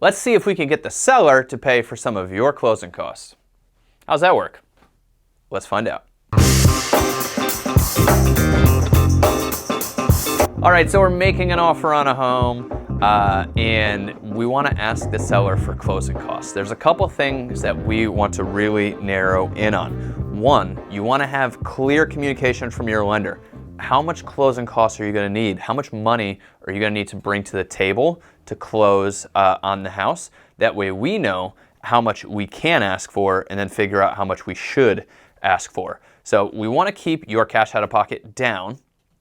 Let's see if we can get the seller to pay for some of your closing costs. How's that work? Let's find out. All right, so we're making an offer on a home and we want to ask the seller for closing costs. There's a couple things that we want to really narrow in on. One, you want to have clear communication from your lender. How much closing costs are you going to need? How much money are you going to need to bring to the table to close on the house? That way we know how much we can ask for and then figure out how much we should ask for. So we want to keep your cash out of pocket down,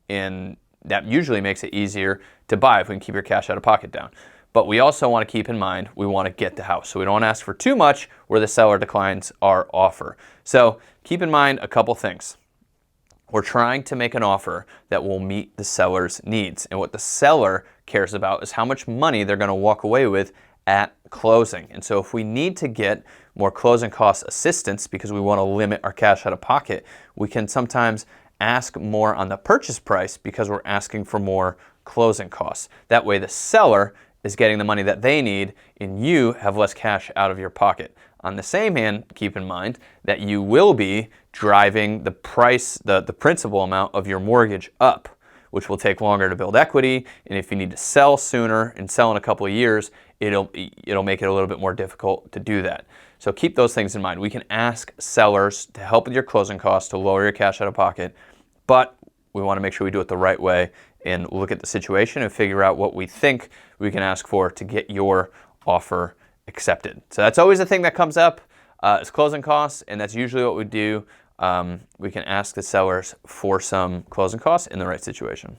and that usually makes it easier to buy if we can keep your cash out of pocket down. But we also want to keep in mind we want to get the house. So we don't want to ask for too much where the seller declines our offer. So keep in mind a couple things. We're trying to make an offer that will meet the seller's needs. And what the seller cares about is how much money they're going to walk away with at closing. And so if we need to get more closing cost assistance because we want to limit our cash out of pocket, we can sometimes ask more on the purchase price because we're asking for more closing costs. That way the seller is getting the money that they need and you have less cash out of your pocket. On the same hand, keep in mind that you will be driving the price, the principal amount of your mortgage up, which will take longer to build equity. And if you need to sell sooner and sell in a couple of years, it'll make it a little bit more difficult to do that. So keep those things in mind. We can ask sellers to help with your closing costs, to lower your cash out of pocket, but we want to make sure we do it the right way and look at the situation and figure out what we think we can ask for to get your offer accepted. So that's always the thing that comes up is closing costs, and that's usually what we do. We can ask the sellers for some closing costs in the right situation.